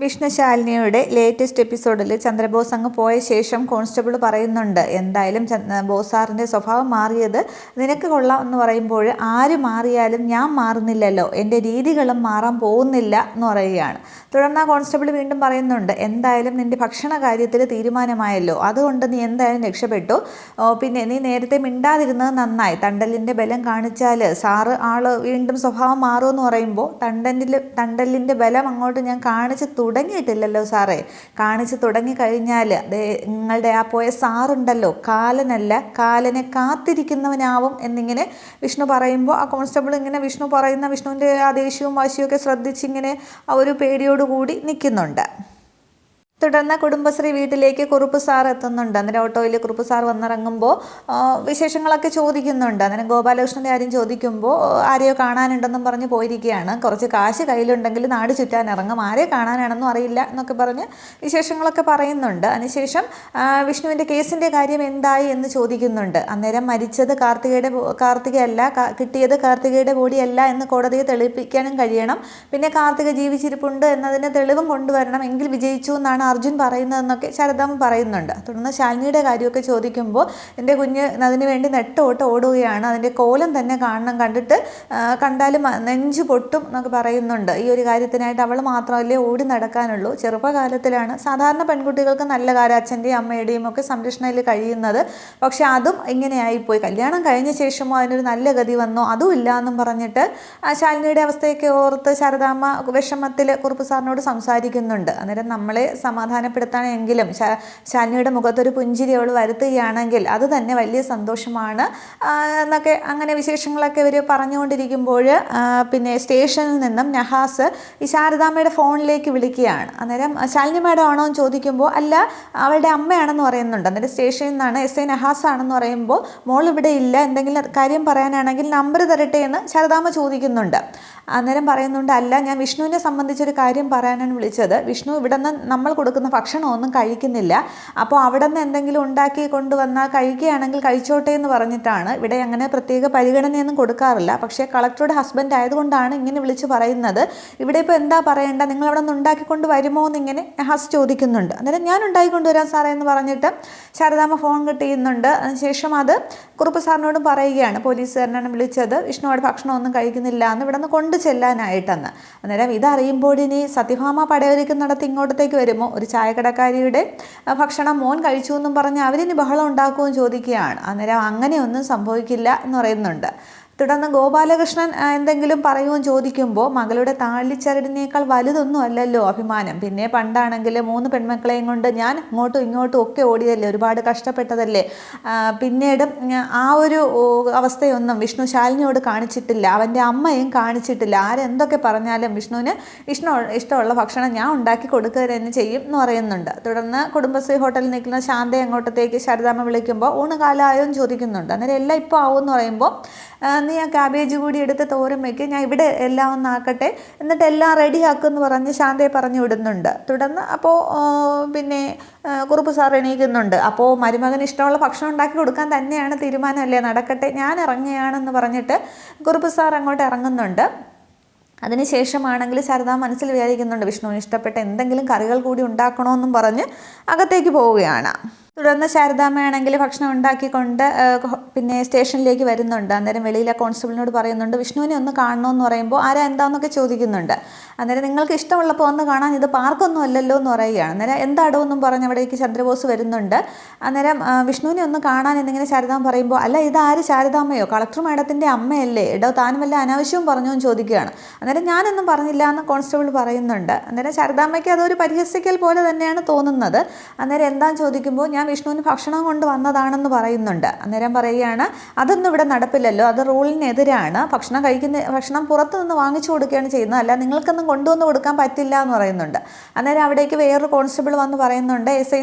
വിഷ്ണുശാലിനിയുടെ latest എപ്പിസോഡിൽ ചന്ദ്രബോസ് അങ്ങ് പോയ ശേഷം കോൺസ്റ്റബിൾ പറയുന്നുണ്ട്, എന്തായാലും ബോസ് സാറിൻ്റെ സ്വഭാവം മാറിയത് നിനക്ക് കൊള്ളാം എന്ന് പറയുമ്പോൾ ആര് മാറിയാലും ഞാൻ മാറുന്നില്ലല്ലോ, എൻ്റെ രീതികളും മാറാൻ പോകുന്നില്ല എന്ന് പറയുകയാണ്. തുടർന്ന് ആ കോൺസ്റ്റബിൾ വീണ്ടും പറയുന്നുണ്ട്, എന്തായാലും നിൻ്റെ ഭക്ഷണ കാര്യത്തിൽ തീരുമാനമായല്ലോ, അതുകൊണ്ട് നീ എന്തായാലും രക്ഷപ്പെട്ടു. പിന്നെ നീ നേരത്തെ മിണ്ടാതിരുന്നത് നന്നായി. തണ്ടലിൻ്റെ ബലം കാണിച്ചാൽ സാറ് ആള് വീണ്ടും സ്വഭാവം മാറുമെന്ന് പറയുമ്പോൾ തണ്ടലിൻ്റെ ബലം അങ്ങോട്ട് ഞാൻ കാണിച്ച് തുടങ്ങിയിട്ടില്ലല്ലോ സാറേ. കാണിച്ച് തുടങ്ങിക്കഴിഞ്ഞാൽ നിങ്ങളുടെ ആ പോയ സാറുണ്ടല്ലോ, കാലനല്ല കാലനെ കാത്തിരിക്കുന്നവനാവും എന്നിങ്ങനെ വിഷ്ണു പറയുമ്പോൾ ആ കോൺസ്റ്റബിൾ ഇങ്ങനെ വിഷ്ണുവിൻ്റെ ആ ദേഷ്യവും വാശിയൊക്കെ ശ്രദ്ധിച്ചിങ്ങനെ ആ ഒരു പേടിയോടുകൂടി നിൽക്കുന്നുണ്ട്. തുടർന്ന് കുടുംബശ്രീ വീട്ടിലേക്ക് കുറുപ്പ് സാർ എത്തുന്നുണ്ട്. അന്നേരം ഓട്ടോയിൽ കുറുപ്പ് സാർ വന്നിറങ്ങുമ്പോൾ വിശേഷങ്ങളൊക്കെ ചോദിക്കുന്നുണ്ട്. അന്നേരം ഗോപാലകൃഷ്ണൻ്റെ കാര്യം ചോദിക്കുമ്പോൾ ആരെയോ കാണാനുണ്ടെന്നും പറഞ്ഞ് പോയിരിക്കുകയാണ്. കുറച്ച് കാശ് കയ്യിലുണ്ടെങ്കിൽ നാട് ചുറ്റാൻ ഇറങ്ങും, ആരെ കാണാനാണെന്നും അറിയില്ല എന്നൊക്കെ പറഞ്ഞ് വിശേഷങ്ങളൊക്കെ പറയുന്നുണ്ട്. അതിനുശേഷം വിഷ്ണുവിൻ്റെ കേസിൻ്റെ കാര്യം എന്തായി എന്ന് ചോദിക്കുന്നുണ്ട്. അന്നേരം മരിച്ചത് കാർത്തികയല്ല, കിട്ടിയത് കാർത്തികയുടെ ബോഡിയല്ല എന്ന് കോടതിയെ തെളിയിപ്പിക്കാനും കഴിയണം. പിന്നെ കാർത്തിക ജീവിച്ചിരിപ്പുണ്ട് എന്നതിന് തെളിവും കൊണ്ടുവരണം, എങ്കിൽ വിജയിച്ചു എന്നാണ് അർജുൻ പറയുന്നതെന്നൊക്കെ ശാരദാമ്മ പറയുന്നുണ്ട്. തുടർന്ന് ശാലിനിയുടെ കാര്യമൊക്കെ ചോദിക്കുമ്പോൾ എൻ്റെ കുഞ്ഞ് അതിന് വേണ്ടി നെട്ടോട്ട് ഓടുകയാണ്, അതിൻ്റെ കോലം തന്നെ കണ്ടാലും നെഞ്ചു പൊട്ടും എന്നൊക്കെ പറയുന്നുണ്ട്. ഈ ഒരു കാര്യത്തിനായിട്ട് അവൾ മാത്രമല്ലേ ഓടി നടക്കാനുള്ളൂ. ചെറുപ്പകാലത്തിലാണ് സാധാരണ പെൺകുട്ടികൾക്ക് നല്ല കാര്യം അച്ഛൻ്റെയും അമ്മയുടെയും ഒക്കെ സംരക്ഷണയിൽ കഴിയുന്നത്. പക്ഷെ അതും ഇങ്ങനെയായിപ്പോയി. കല്യാണം കഴിഞ്ഞ ശേഷമോ അതിനൊരു നല്ല ഗതി വന്നോ അതും ഇല്ല എന്നും പറഞ്ഞിട്ട് ശാലിനിയുടെ അവസ്ഥയൊക്കെ ഓർത്ത് ശാരദാമ്മ വിഷമത്തിൽ കുറുപ്പ് സാറിനോട് സംസാരിക്കുന്നുണ്ട്. അന്നേരം നമ്മളെ സമാധാനപ്പെടുത്താനെങ്കിലും ശാലിനിയുടെ മുഖത്തൊരു പുഞ്ചിരി അവൾ വരുത്തുകയാണെങ്കിൽ അത് തന്നെ വലിയ സന്തോഷമാണ് എന്നൊക്കെ അങ്ങനെ വിശേഷങ്ങളൊക്കെ ഇവർ പറഞ്ഞുകൊണ്ടിരിക്കുമ്പോൾ പിന്നെ സ്റ്റേഷനിൽ നിന്നും നഹാസ് ഈ ശാരദാമ്മയുടെ ഫോണിലേക്ക് വിളിക്കുകയാണ്. അന്നേരം ശാലിനി മാഡം ആണോ എന്ന് ചോദിക്കുമ്പോൾ അല്ല, അവളുടെ അമ്മയാണെന്ന് പറയുന്നുണ്ട്. അന്നേരം സ്റ്റേഷനിൽ നിന്നാണ് എസ് ഐ നഹാസ് ആണെന്ന് പറയുമ്പോൾ മോൾ ഇവിടെ ഇല്ല, എന്തെങ്കിലും കാര്യം പറയാനാണെങ്കിൽ നമ്പർ തരട്ടെ എന്ന് ശാരദാമ്മ ചോദിക്കുന്നുണ്ട്. അന്നേരം പറയുന്നുണ്ട്, അല്ല, ഞാൻ വിഷ്ണുവിനെ സംബന്ധിച്ചൊരു കാര്യം പറയാനാണ് വിളിച്ചത്. വിഷ്ണു ഇവിടെ നിന്ന് നമ്മൾ കൊടുക്കുന്ന ഭക്ഷണമൊന്നും കഴിക്കുന്നില്ല, അപ്പോൾ അവിടെ നിന്ന് എന്തെങ്കിലും ഉണ്ടാക്കി കൊണ്ടുവന്നാൽ കഴിക്കുകയാണെങ്കിൽ കഴിച്ചോട്ടെ എന്ന് പറഞ്ഞിട്ടാണ്. ഇവിടെ അങ്ങനെ പ്രത്യേക പരിഗണനയൊന്നും കൊടുക്കാറില്ല, പക്ഷേ കളക്ടറുടെ ഹസ്ബൻഡ് ആയതുകൊണ്ടാണ് ഇങ്ങനെ വിളിച്ച് പറയുന്നത്. ഇവിടെ ഇപ്പോൾ എന്താ പറയേണ്ട, നിങ്ങൾ അവിടെ നിന്ന് ഉണ്ടാക്കിക്കൊണ്ട് വരുമോ എന്നിങ്ങനെ നഹാസ് ചോദിക്കുന്നുണ്ട്. അന്നേരം ഞാൻ ഉണ്ടാക്കിക്കൊണ്ടുവരാം സാറേ എന്ന് പറഞ്ഞിട്ട് ശാരദാമ്മ ഫോൺ കട്ട് ചെയ്യുന്നുണ്ട്. അതിനുശേഷം അത് കുറുപ്പ് സാറിനോടും പറയുകയാണ്, പോലീസുകാരനാണ് വിളിച്ചത്, വിഷ്ണു അവിടെ ഭക്ഷണമൊന്നും കഴിക്കുന്നില്ല എന്ന് ഇവിടെ നിന്ന് കൊണ്ടു ചെല്ലാനായിട്ടെന്ന്. അന്നേരം ഇതറിയുമ്പോൾ ഇനി സത്യഭാമ പടയൊരുക്കുന്നിടത്ത് ഇങ്ങോട്ടത്തേക്ക് വരുമോ, ഒരു ചായക്കടക്കാരിയുടെ ഭക്ഷണം മോൻ കഴിച്ചു എന്നും പറഞ്ഞ് അവരിനി ബഹളം ഉണ്ടാക്കുമെന്ന് ചോദിക്കുകയാണ്. അന്നേരം അങ്ങനെയൊന്നും സംഭവിക്കില്ല എന്ന് പറയുന്നുണ്ട്. തുടർന്ന് ഗോപാലകൃഷ്ണൻ എന്തെങ്കിലും പറയുമെന്ന് ചോദിക്കുമ്പോൾ മകളുടെ താളിച്ചരടിനേക്കാൾ വലുതൊന്നും അല്ലല്ലോ അഭിമാനം. പിന്നെ പണ്ടാണെങ്കിൽ 3 പെൺമക്കളെയും കൊണ്ട് ഞാൻ അങ്ങോട്ടും ഇങ്ങോട്ടും ഒക്കെ ഓടിയതല്ലേ, ഒരുപാട് കഷ്ടപ്പെട്ടതല്ലേ. പിന്നീട് ആ ഒരു അവസ്ഥയൊന്നും വിഷ്ണു ശാലിനിയോട് കാണിച്ചിട്ടില്ല, അവൻ്റെ അമ്മയും കാണിച്ചിട്ടില്ല. ആരെന്തൊക്കെ പറഞ്ഞാലും വിഷ്ണുവിന് ഇഷ്ടമുള്ള ഭക്ഷണം ഞാൻ ഉണ്ടാക്കി കൊടുക്കുക തന്നെ ചെയ്യും എന്ന് പറയുന്നുണ്ട്. തുടർന്ന് കുടുംബശ്രീ ഹോട്ടലിൽ നിൽക്കുന്ന ശാന്തയെ അങ്ങോട്ടത്തേക്ക് ശാരദാമ്മ വിളിക്കുമ്പോൾ ഊണ് കാലമായോ എന്ന് ചോദിക്കുന്നുണ്ട്. അന്നേരം എല്ലാം ഇപ്പോൾ ആവുമെന്ന് പറയുമ്പോൾ നീ ആ ക്യാബേജ് കൂടി എടുത്ത് തോരൻ വയ്ക്കുക, ഞാൻ ഇവിടെ എല്ലാം ഒന്നാക്കട്ടെ, എന്നിട്ട് എല്ലാം റെഡിയാക്കുമെന്ന് പറഞ്ഞ് ശാന്തയെ പറഞ്ഞു വിടുന്നുണ്ട്. തുടർന്ന് അപ്പോൾ പിന്നെ കുറുപ്പ് സാർ എണീക്കുന്നുണ്ട്. അപ്പോൾ മരുമകന് ഇഷ്ടമുള്ള ഭക്ഷണം ഉണ്ടാക്കി കൊടുക്കാൻ തന്നെയാണ് തീരുമാനമല്ലേ, നടക്കട്ടെ, ഞാൻ ഇറങ്ങുകയാണെന്ന് പറഞ്ഞിട്ട് കുറുപ്പ് സാർ അങ്ങോട്ട് ഇറങ്ങുന്നുണ്ട്. അതിനുശേഷമാണെങ്കിൽ ശാരദ മനസ്സിൽ വിചാരിക്കുന്നുണ്ട്, വിഷ്ണുവിന് ഇഷ്ടപ്പെട്ട എന്തെങ്കിലും കറികൾ കൂടി ഉണ്ടാക്കണമെന്നും പറഞ്ഞ് അകത്തേക്ക് പോവുകയാണ്. തുടർന്ന് ശാരദാമ്മയാണെങ്കിൽ ഭക്ഷണം ഉണ്ടാക്കിക്കൊണ്ട് പിന്നെ സ്റ്റേഷനിലേക്ക് വരുന്നുണ്ട്. അന്നേരം വെളിയിലെ കോൺസ്റ്റബിളിനോട് പറയുന്നുണ്ട്, വിഷ്ണുവിനെ ഒന്ന് കാണണമെന്ന് പറയുമ്പോൾ ആരാ എന്താണെന്നൊക്കെ ചോദിക്കുന്നുണ്ട്. അന്നേരം നിങ്ങൾക്ക് ഇഷ്ടമുള്ളപ്പോൾ ഒന്ന് കാണാൻ, ഇത് പാർക്കൊന്നും അല്ലല്ലോ എന്ന് പറയുകയാണ്. അന്നേരം എന്താടോ എന്നും പറഞ്ഞ് അവിടേക്ക് ചന്ദ്രബോസ് വരുന്നുണ്ട്. അന്നേരം വിഷ്ണുവിനെ ഒന്ന് കാണാൻ എന്നിങ്ങനെ ശാരദാമ്മ പറയുമ്പോൾ അല്ല, ഇതാര് ശാരദാമ്മയോ, കളക്ടർ മാഡത്തിൻ്റെ അമ്മയല്ലേ, എടോ താനും വല്ല അനാവശ്യവും പറഞ്ഞു എന്ന് ചോദിക്കുകയാണ്. അന്നേരം ഞാനൊന്നും പറഞ്ഞില്ല എന്ന് കോൺസ്റ്റബിൾ പറയുന്നുണ്ട്. അന്നേരം ശാരദാമ്മയ്ക്ക് അതൊരു പരിഹസിക്കൽ പോലെ തന്നെയാണ് തോന്നുന്നത്. അന്നേരം എന്താണെന്ന് ചോദിക്കുമ്പോൾ ഞാൻ വിഷ്ണുവിന് ഭക്ഷണം കൊണ്ട് വന്നതാണെന്ന് പറയുന്നുണ്ട്. അന്നേരം പറയുകയാണ്, അതൊന്നും ഇവിടെ നടപ്പില്ലല്ലോ, അത് റൂളിനെതിരാണ്, ഭക്ഷണം പുറത്തു നിന്ന് വാങ്ങിച്ചു കൊടുക്കുകയാണ് ചെയ്യുന്നത്, അല്ല നിങ്ങൾക്കൊന്നും കൊണ്ടുവന്ന് കൊടുക്കാൻ പറ്റില്ല എന്ന് പറയുന്നുണ്ട്. അന്നേരം അവിടേക്ക് വേറൊരു കോൺസ്റ്റബിൾ വന്ന് പറയുന്നുണ്ട്,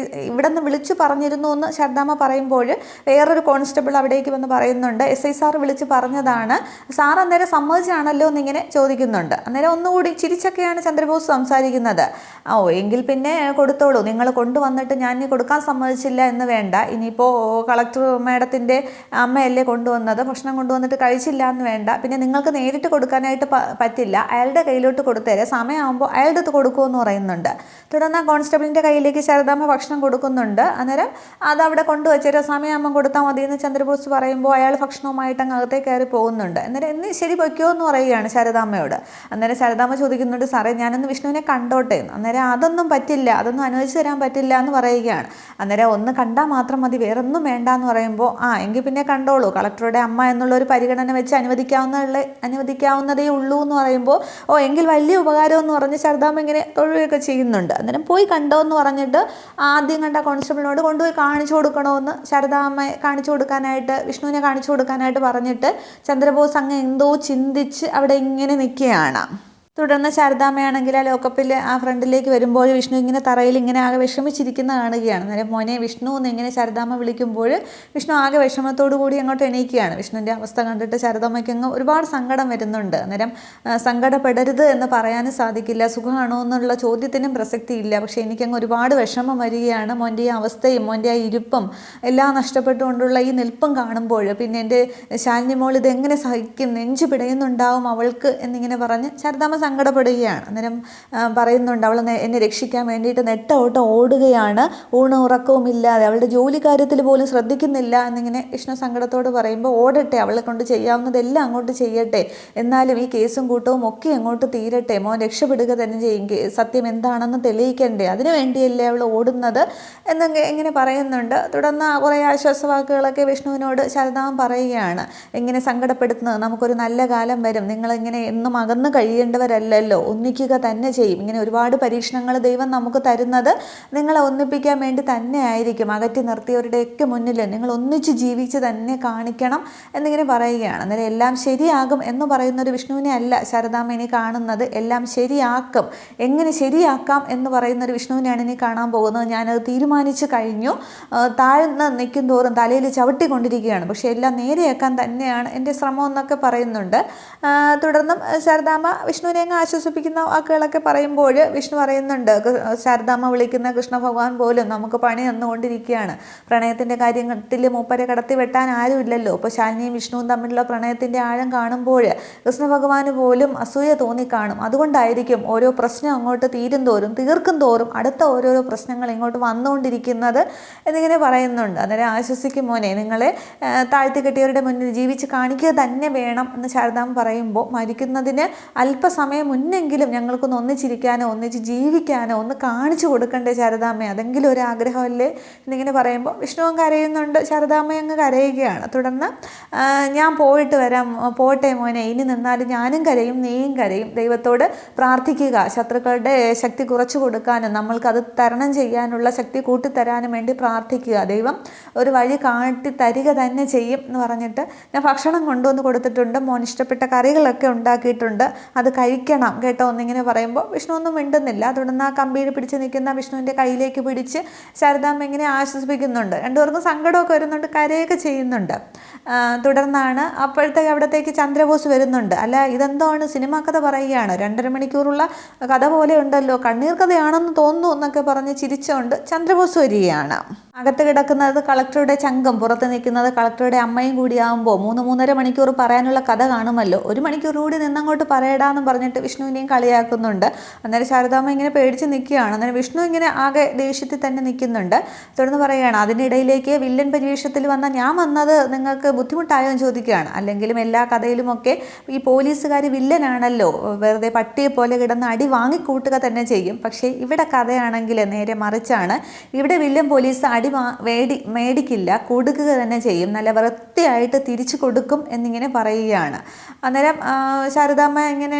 ഇവിടെ നിന്ന് വിളിച്ചു പറഞ്ഞിരുന്നു എന്ന് ശാരദാമ്മ പറയുമ്പോൾ വേറൊരു കോൺസ്റ്റബിൾ അവിടേക്ക് വന്ന് പറയുന്നുണ്ട്, എസ് ഐ സാർ വിളിച്ച് പറഞ്ഞതാണ്, സാർ അന്നേരം സമ്മതിച്ചാണല്ലോ എന്നിങ്ങനെ ചോദിക്കുന്നുണ്ട്. അന്നേരം ഒന്നുകൂടി ചിരിച്ചൊക്കെയാണ് ചന്ദ്രബോസ് സംസാരിക്കുന്നത്. എങ്കിൽ പിന്നെ കൊടുത്തോളൂ, നിങ്ങൾ കൊണ്ടുവന്നിട്ട് ഞാൻ കൊടുക്കാൻ സമ്മതിച്ചില്ല കഴിച്ചില്ല എന്ന് വേണ്ട, ഇനിയിപ്പോൾ കളക്ടർ മാഡത്തിൻ്റെ അമ്മയല്ലേ കൊണ്ടുവന്നത്, ഭക്ഷണം കൊണ്ടുവന്നിട്ട് കഴിച്ചില്ല എന്ന് വേണ്ട, പിന്നെ നിങ്ങൾക്ക് നേരിട്ട് കൊടുക്കാനായിട്ട് പറ്റില്ല, അയാളുടെ കയ്യിലോട്ട് കൊടുത്തേരെ, സമയമാകുമ്പോൾ അയാളുടെ അടുത്ത് കൊടുക്കുമെന്ന് പറയുന്നുണ്ട്. തുടർന്ന് കോൺസ്റ്റബിളിൻ്റെ കയ്യിലേക്ക് ശാരദാമ്മ ഭക്ഷണം കൊടുക്കുന്നുണ്ട്. അന്നേരം അതവിടെ കൊണ്ടുവച്ചേരെ, സമയമാകുമ്പോൾ കൊടുത്താൽ മതി എന്ന് ചന്ദ്രബോസ് പറയുമ്പോൾ അയാൾ ഭക്ഷണവുമായിട്ട് അങ്ങ് അകത്തേക്ക് കയറി പോകുന്നുണ്ട്. അന്നേരം എന്ന് ശരി പൊയ്ക്കോ എന്ന് പറയുകയാണ് ശാരദാമ്മയോട്. അന്നേരം ശാരദാമ്മ ചോദിക്കുന്നുണ്ട്, സാറേ ഞാനൊന്ന് വിഷ്ണുവിനെ കണ്ടോട്ടെ. അന്നേരം അതൊന്നും പറ്റില്ല, അതൊന്നും അനുവദിച്ചു തരാൻ പറ്റില്ല എന്ന് പറയുകയാണ്. അന്നേരം ഒന്ന് കണ്ടാൽ മാത്രം മതി, വേറൊന്നും വേണ്ട എന്ന് പറയുമ്പോൾ എങ്കിൽ പിന്നെ കണ്ടോളൂ, കളക്ടറുടെ അമ്മ എന്നുള്ളൊരു പരിഗണന വെച്ച് അനുവദിക്കാവുന്നതേ ഉള്ളൂ എന്ന് പറയുമ്പോൾ എങ്കിൽ വലിയ ഉപകാരം എന്ന് പറഞ്ഞ് ശാരദാമ്മ ഇങ്ങനെ തൊഴുകയൊക്കെ ചെയ്യുന്നുണ്ട്. അന്നേരം പോയി കണ്ടോ എന്ന് പറഞ്ഞിട്ട് ആദ്യം കണ്ട കോൺസ്റ്റബിളിനോട് കൊണ്ടുപോയി കാണിച്ചു കൊടുക്കണമെന്ന് ശാരദാമ്മയെ വിഷ്ണുവിനെ കാണിച്ചു കൊടുക്കാനായിട്ട് പറഞ്ഞിട്ട് ചന്ദ്രബോസ് അങ്ങ് എന്തോ ചിന്തിച്ച് അവിടെ ഇങ്ങനെ നിൽക്കുകയാണ്. തുടർന്ന് ശാരദാമ്മയാണെങ്കിൽ ആ ലോക്കപ്പിൽ ആ ഫ്രണ്ടിലേക്ക് വരുമ്പോൾ വിഷ്ണു ഇങ്ങനെ തറയിൽ ഇങ്ങനെ ആകെ വിഷമിച്ചിരിക്കുന്ന കാണുകയാണ്. അന്നേരം മോനെ വിഷ്ണു എന്ന് ഇങ്ങനെ ശാരദാമ്മ വിളിക്കുമ്പോൾ വിഷ്ണു ആകെ വിഷമത്തോടു കൂടി അങ്ങോട്ട് എണീക്കുകയാണ്. വിഷ്ണുവിൻ്റെ അവസ്ഥ കണ്ടിട്ട് ശാരദാമ്മയ്ക്ക് അങ്ങ് ഒരുപാട് സങ്കടം വരുന്നുണ്ട്. അന്നേരം സങ്കടപ്പെടരുത് എന്ന് പറയാനും സാധിക്കില്ല, സുഖമാണോ എന്നുള്ള ചോദ്യത്തിനും പ്രസക്തിയില്ല. പക്ഷേ എനിക്കങ്ങ് ഒരുപാട് വിഷമം വരികയാണ്, മോൻ്റെ ഈ അവസ്ഥയും മോൻ്റെ ആ ഇരിപ്പും എല്ലാം നഷ്ടപ്പെട്ടുകൊണ്ടുള്ള ഈ നിൽപ്പും കാണുമ്പോൾ. പിന്നെ എൻ്റെ ശാലിനി മോൾ ഇതെങ്ങനെ സഹിക്കും, നെഞ്ചു പിടയുന്നുണ്ടാവും അവൾക്ക് എന്നിങ്ങനെ പറഞ്ഞ് ശാരദാമ്മ സങ്കടപ്പെടുകയാണ്. അന്നേരം പറയുന്നുണ്ട്, അവൾ എന്നെ രക്ഷിക്കാൻ വേണ്ടിയിട്ട് നെട്ടോട്ടം ഓടുകയാണ്, ഊണും ഉറക്കവും ഇല്ലാതെ, അവളുടെ ജോലി കാര്യത്തിൽ പോലും ശ്രദ്ധിക്കുന്നില്ല എന്നിങ്ങനെ വിഷ്ണു സങ്കടത്തോട് പറയുമ്പോൾ ഓടട്ടെ, അവളെ കൊണ്ട് ചെയ്യാവുന്നതെല്ലാം അങ്ങോട്ട് ചെയ്യട്ടെ, എന്നാലും ഈ കേസും കൂട്ടവും ഒക്കെ അങ്ങോട്ട് തീരട്ടെ, മോൻ രക്ഷപ്പെടുക തന്നെ ചെയ്യും, സത്യം എന്താണെന്ന് തെളിയിക്കണ്ടേ, അതിനു വേണ്ടിയല്ലേ അവൾ ഓടുന്നത് എന്നൊക്കെ ഇങ്ങനെ പറയുന്നുണ്ട്. തുടർന്ന് കുറേ ആശ്വാസവാക്കുകളൊക്കെ വിഷ്ണുവിനോട് ശാരദാമ്മ പറയുകയാണ്. ഇങ്ങനെ സങ്കടപ്പെടുത്തുന്നത്, നമുക്കൊരു നല്ല കാലം വരും, നിങ്ങളിങ്ങനെ എന്നും അകന്ന് കഴിയേണ്ടവരല്ലല്ലോ, ഒന്നിക്കുക തന്നെ ചെയ്യും. ഇങ്ങനെ ഒരുപാട് പരീക്ഷണങ്ങൾ ദൈവം നമുക്ക് തരുന്നത് നിങ്ങളെ ഒന്നിപ്പിക്കാൻ വേണ്ടി തന്നെ ആയിരിക്കും, അകറ്റി നിർത്തിയവരുടെയൊക്കെ മുന്നിൽ നിങ്ങൾ ഒന്നിച്ച് ജീവിച്ച് തന്നെ കാണിക്കണം എന്നിങ്ങനെ പറയുകയാണ്. അന്നേരം എല്ലാം ശരിയാകും എന്ന് പറയുന്നൊരു വിഷ്ണുവിനെ അല്ല ശാരദാമ്മ ഇനി കാണുന്നത്, എല്ലാം ശരിയാക്കും, എങ്ങനെ ശരിയാക്കാം എന്ന് പറയുന്നൊരു വിഷ്ണുവിനെയാണ് ഇനി കാണാൻ പോകുന്നത്. ഞാനത് തീരുമാനിച്ചു കഴിഞ്ഞു, താഴ്ന്ന് നിൽക്കും തോറും തലയിൽ ചവിട്ടിക്കൊണ്ടിരിക്കുകയാണ്, പക്ഷേ എല്ലാം നേരെയാക്കാൻ തന്നെയാണ് എൻ്റെ ശ്രമം എന്നൊക്കെ പറയുന്നുണ്ട്. തുടർന്നും ശാരദാമ്മ വിഷ്ണുവിനെ അങ്ങ് ആശ്വസിപ്പിക്കുന്ന വാക്കുകളൊക്കെ പറയുമ്പോൾ വിഷ്ണു പറയുന്നുണ്ട്, ശാരദാമ്മ വിളിക്കുന്ന കൃഷ്ണ ഭഗവാൻ പോലും നമുക്ക് പണി തന്നുകൊണ്ടിരിക്കുകയാണ്, പ്രണയത്തിൻ്റെ കാര്യത്തിൽ മൂപ്പരെ കടത്തി വെട്ടാൻ ആരുമില്ലല്ലോ. ഇപ്പോൾ ശാലിനിയും വിഷ്ണുവും തമ്മിലുള്ള പ്രണയത്തിൻ്റെ ആഴം കാണുമ്പോൾ കൃഷ്ണ ഭഗവാന് പോലും അസൂയ തോന്നിക്കാണും, അതുകൊണ്ടായിരിക്കും ഓരോ പ്രശ്നം അങ്ങോട്ട് തീർക്കും തോറും അടുത്ത ഓരോരോ പ്രശ്നങ്ങൾ ഇങ്ങോട്ട് വന്നുകൊണ്ടിരിക്കുന്നത് എന്നിങ്ങനെ പറയുന്നുണ്ട്. അന്നേരം ആശ്വസിക്കും മോനെ, നിങ്ങളെ താഴ്ത്തിക്കെട്ടിയവരുടെ മുന്നിൽ ജീവിച്ച് കാണിക്കുക തന്നെ വേണം എന്ന് ശാരദാമ്മ പറയുമ്പോൾ, മരിക്കുന്നതിന് അല്പസമയം മുന്നെങ്കിലും ഞങ്ങൾക്കൊന്ന് ഒന്നിച്ചിരിക്കാനോ ഒന്നിച്ച് ജീവിക്കാനോ ഒന്ന് കാണിച്ചു കൊടുക്കണ്ടേ ശാരദാമ്മ, അതെങ്കിലും ഒരു ആഗ്രഹമല്ലേ എന്നിങ്ങനെ പറയുമ്പോൾ വിഷ്ണുവും കരയുന്നുണ്ട്, ശാരദാമ്മ അങ്ങ് കരയുകയാണ്. തുടർന്ന് ഞാൻ പോയിട്ട് വരാം, പോട്ടെ മോനെ, ഇനി നിന്നാലും ഞാനും കരയും നീയും കരയും, ദൈവത്തോട് പ്രാർത്ഥിക്കുക, ശത്രുക്കളുടെ ശക്തി കുറച്ചു കൊടുക്കാനും നമ്മൾക്കത് തരണം ചെയ്യാനുള്ള ശക്തി കൂട്ടിത്തരാനും വേണ്ടി പ്രാർത്ഥിക്കുക, ദൈവം ഒരു വഴി കാട്ടി തരിക തന്നെ ചെയ്യും എന്ന് പറഞ്ഞിട്ട് ഞാൻ ഭക്ഷണം കൊണ്ടുവന്ന് കൊടുത്തിട്ടുണ്ട്, മോൻ ഇഷ്ടപ്പെട്ട കറികളൊക്കെ ഉണ്ടാക്കിയിട്ടുണ്ട്, അത് കഴിക്കണം കേട്ടോ എന്നിങ്ങനെ പറയുമ്പോൾ വിഷ്ണു ഒന്നും മിണ്ടുന്നില്ല. തുടർന്ന് ആ കമ്പിയിൽ പിടിച്ച് നിൽക്കുന്ന വിഷ്ണുവിൻ്റെ കയ്യിലേക്ക് പിടിച്ച് ശാരദാമ്മ ഇങ്ങനെ ആശ്വസിപ്പിക്കുന്നുണ്ട്. രണ്ടുപേർക്കും സങ്കടമൊക്കെ വരുന്നുണ്ട്, കരയൊക്കെ ചെയ്യുന്നുണ്ട്. തുടർന്നാണ് അവിടത്തേക്ക് ചന്ദ്രബോസ് വരുന്നുണ്ട്. അല്ല ഇതെന്താണ് സിനിമാ കഥ പറയുകയാണ്, 2.5 മണിക്കൂറുള്ള കഥ പോലെ ഉണ്ടല്ലോ, കണ്ണീർ കഥയാണെന്ന് തോന്നുന്നു എന്നൊക്കെ പറഞ്ഞ് ചിരിച്ചുകൊണ്ട് ചന്ദ്രബോസ് വരികയാണ്. അകത്ത് കിടക്കുന്നത് കളക്ടറുടെ ചങ്കം, പുറത്ത് നിൽക്കുന്നത് കളക്ടറുടെ അമ്മയും കൂടിയാകുമ്പോൾ 3-3.5 മണിക്കൂർ പറയാനുള്ള കഥ കാണുമല്ലോ, 1 മണിക്കൂർ കൂടി നിന്നങ്ങോട്ട് പറയടാന്ന് പറഞ്ഞിട്ട് വിഷ്ണുവിനെയും കളിയാക്കുന്നുണ്ട്. അന്നേരം ശാരദാമ്മ ഇങ്ങനെ പേടിച്ച് നിൽക്കുകയാണ്. അന്നേരം വിഷ്ണു ഇങ്ങനെ ആകെ ദേഷ്യത്തിൽ തന്നെ നിൽക്കുന്നുണ്ട്. തുടർന്ന് പറയുകയാണ്, അതിനിടയിലേക്ക് വില്ലൻ പരിവേഷത്തിൽ വന്ന ഞാൻ വന്നത് നിങ്ങൾക്ക് ബുദ്ധിമുട്ടായോ എന്ന് ചോദിക്കുകയാണ്. അല്ലെങ്കിലും എല്ലാ കഥയിലുമൊക്കെ ഈ പോലീസുകാർ വില്ലനാണല്ലോ, വെറുതെ പട്ടിയെ പോലെ കിടന്ന് അടി വാങ്ങിക്കൂട്ടുക തന്നെ ചെയ്യും. പക്ഷേ ഇവിടെ കഥയാണെങ്കിൽ നേരെ മറിച്ചാണ്, ഇവിടെ വില്ലൻ പോലീസ് അടി മേടിക്കില്ല, കൊടുക്കുക തന്നെ ചെയ്യും, നല്ല വൃത്തിയായിട്ട് തിരിച്ചു കൊടുക്കും എന്നിങ്ങനെ പറയുകയാണ്. അന്നേരം ശാരദാമ്മ ഇങ്ങനെ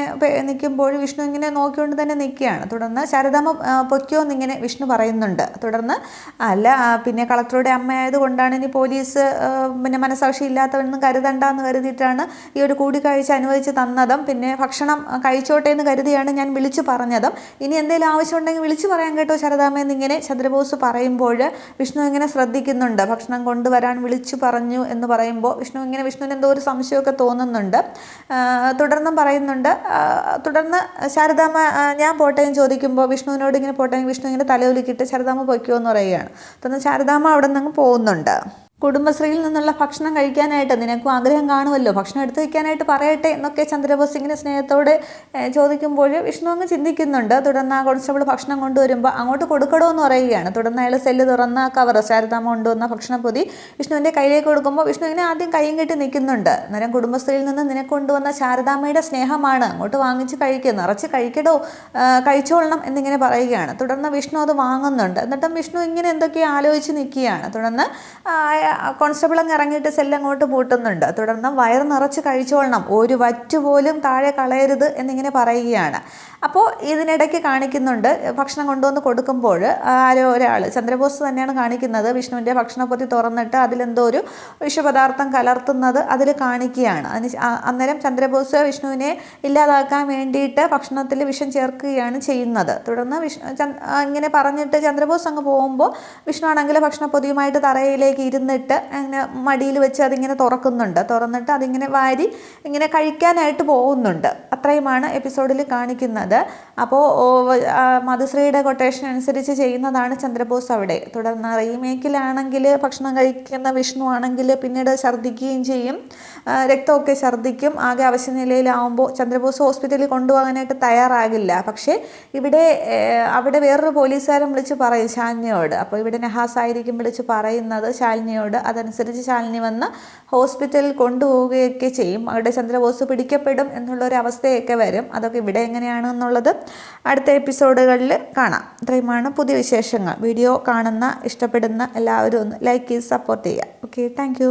നിൽക്കുമ്പോൾ വിഷ്ണു ഇങ്ങനെ നോക്കിക്കൊണ്ട് തന്നെ നിൽക്കുകയാണ്. തുടർന്ന് ശാരദാമ്മ പൊയ്ക്കോ എന്നിങ്ങനെ വിഷ്ണു പറയുന്നുണ്ട്. തുടർന്ന് അല്ല പിന്നെ കളക്ടറുടെ അമ്മയായതുകൊണ്ടാണ് ഇനി പോലീസ് പിന്നെ മനസാക്ഷി ഇല്ലാത്തവനെന്ന് കരുതണ്ടെന്ന് കരുതിയിട്ടാണ് ഈ ഒരു കൂടിക്കാഴ്ച അനുവദിച്ച് തന്നതും, പിന്നെ ഭക്ഷണം കഴിച്ചോട്ടെ എന്ന് കരുതിയാണ് ഞാൻ വിളിച്ചു പറഞ്ഞതും, ഇനി എന്തെങ്കിലും ആവശ്യമുണ്ടെങ്കിൽ വിളിച്ചു പറയാൻ കേട്ടോ ശാരദാമ്മ എന്നിങ്ങനെ ചന്ദ്രബോസ് പറയുമ്പോൾ വിഷ്ണു വിഷ്ണു ഇങ്ങനെ ശ്രദ്ധിക്കുന്നുണ്ട്. ഭക്ഷണം കൊണ്ടുവരാൻ വിളിച്ചു പറഞ്ഞു എന്ന് പറയുമ്പോൾ വിഷ്ണുവിന് എന്തോ ഒരു സംശയമൊക്കെ തോന്നുന്നുണ്ട്. തുടർന്നും പറയുന്നുണ്ട്. തുടർന്ന് ശാരദാമ്മ ഞാൻ പോട്ടേന്ന് ചോദിക്കുമ്പോൾ വിഷ്ണുവിനോട് ഇങ്ങനെ പോട്ടേന്ന് വിഷ്ണു ഇങ്ങനെ തലയൊലിക്കിട്ട് ശാരദാമ്മ പൊയ്ക്കോ എന്ന് പറയുകയാണ്. തുടർന്ന് ശാരദാമ്മ അവിടെ നിന്ന് പോകുന്നുണ്ട്. കുടുംബശ്രീയിൽ നിന്നുള്ള ഭക്ഷണം കഴിക്കാനായിട്ട് നിനക്കും ആഗ്രഹം കാണുമല്ലോ, ഭക്ഷണം എടുത്തു വയ്ക്കാനായിട്ട് പറയട്ടെ എന്നൊക്കെ ചന്ദ്രബോസ് ഇങ്ങനെ സ്നേഹത്തോടെ ചോദിക്കുമ്പോൾ വിഷ്ണു അങ്ങ് ചിന്തിക്കുന്നുണ്ട്. തുടർന്ന് ആ കോൺസ്റ്റബിൾ ഭക്ഷണം കൊണ്ടുവരുമ്പോൾ അങ്ങോട്ട് കൊടുക്കണോ എന്ന് പറയുകയാണ്. തുടർന്ന് അയാൾ സെല്ല് തുറന്ന കവർ ശാരദാമ്മ കൊണ്ടുവന്ന ഭക്ഷണപ്പൊതി വിഷ്ണുവിൻ്റെ കയ്യിലേക്ക് കൊടുക്കുമ്പോൾ വിഷ്ണു ഇങ്ങനെ ആദ്യം കൈയും കെട്ടി നിൽക്കുന്നുണ്ട്. അന്നേരം കുടുംബശ്രീയിൽ നിന്ന് നിനക്ക് കൊണ്ടുവന്ന ശാരദാമ്മയുടെ സ്നേഹമാണ്, അങ്ങോട്ട് വാങ്ങിച്ച് കഴിക്കുക, നിറച്ച് കഴിക്കടോ, കഴിച്ചോളണം എന്നിങ്ങനെ പറയുകയാണ്. തുടർന്ന് വിഷ്ണു അത് വാങ്ങുന്നുണ്ട്. എന്നിട്ടും വിഷ്ണു ഇങ്ങനെ എന്തൊക്കെയോ ആലോചിച്ച് നിൽക്കുകയാണ്. തുടർന്ന് കോൺസ്റ്റബിൾ അങ്ങ് ഇറങ്ങിയിട്ട് സെല്ലങ്ങോട്ട് പൂട്ടുന്നുണ്ട്. തുടർന്ന് വയറ് നിറച്ച് കഴിച്ചോളണം, ഒരു വറ്റ് പോലും താഴെ കളയരുത് എന്നിങ്ങനെ പറയുകയാണ്. അപ്പോൾ ഇതിനിടയ്ക്ക് കാണിക്കുന്നുണ്ട്, ഭക്ഷണം കൊണ്ടുവന്ന് കൊടുക്കുമ്പോൾ ആരോ ഒരാൾ, ചന്ദ്രബോസ് തന്നെയാണ് കാണിക്കുന്നത്, വിഷ്ണുവിൻ്റെ ഭക്ഷണപ്പൊതി തുറന്നിട്ട് അതിലെന്തോ ഒരു വിഷപദാർത്ഥം കലർത്തുന്നത് അതിൽ കാണിക്കുകയാണ്. അന്നേരം ചന്ദ്രബോസ് വിഷ്ണുവിനെ ഇല്ലാതാക്കാൻ വേണ്ടിയിട്ട് ഭക്ഷണത്തിൽ വിഷം ചേർക്കുകയാണ് ചെയ്യുന്നത്. തുടർന്ന് ഇങ്ങനെ പറഞ്ഞിട്ട് ചന്ദ്രബോസ് അങ്ങ് പോകുമ്പോൾ വിഷ്ണു ആണെങ്കിൽ ഭക്ഷണപ്പൊതിയുമായിട്ട് തറയിലേക്ക് ഇരുന്നിട്ട് അങ്ങനെ മടിയിൽ വെച്ച് അതിങ്ങനെ തുറന്നിട്ട് അതിങ്ങനെ വാരി ഇങ്ങനെ കഴിക്കാനായിട്ട് പോകുന്നുണ്ട്. അത്രയുമാണ് എപ്പിസോഡിൽ കാണിക്കുന്നത്. അപ്പോൾ മധുശ്രീയുടെ കൊട്ടേഷൻ അനുസരിച്ച് ചെയ്യുന്നതാണ് ചന്ദ്രബോസ് അവിടെ. തുടർന്ന് റീമേക്കിലാണെങ്കിൽ ഭക്ഷണം കഴിക്കുന്ന വിഷ്ണു ആണെങ്കിൽ പിന്നീട് ഛർദ്ദിക്കുകയും ചെയ്യും, രക്തമൊക്കെ ഛർദ്ദിക്കും, ആകെ അവശനിലയിലാവുമ്പോൾ ചന്ദ്രബോസ് ഹോസ്പിറ്റലിൽ കൊണ്ടുപോകാനായിട്ട് തയ്യാറാകില്ല. പക്ഷേ അവിടെ വേറൊരു പോലീസുകാരൻ വിളിച്ച് പറയും ശാലിനിയോട്. അപ്പോൾ ഇവിടെ നഹാസ് ആയിരിക്കും വിളിച്ച് പറയുന്നത് ശാലിനിയോട്. അതനുസരിച്ച് ശാലിനി വന്ന് ഹോസ്പിറ്റലിൽ കൊണ്ടുപോവുകയൊക്കെ ചെയ്യും. അവിടെ ചന്ദ്രബോസ് പിടിക്കപ്പെടും എന്നുള്ളൊരവസ്ഥയൊക്കെ വരും. അതൊക്കെ ഇവിടെ എങ്ങനെയാണെന്നുള്ളത് അടുത്ത എപ്പിസോഡുകളിൽ കാണാം. ഇത്രയുമാണ് പുതിയ വിശേഷങ്ങൾ. വീഡിയോ കാണുന്ന ഇഷ്ടപ്പെടുന്ന എല്ലാവരും ഒന്ന് ലൈക്ക് ചെയ്ത് സപ്പോർട്ട് ചെയ്യുക. Okay, thank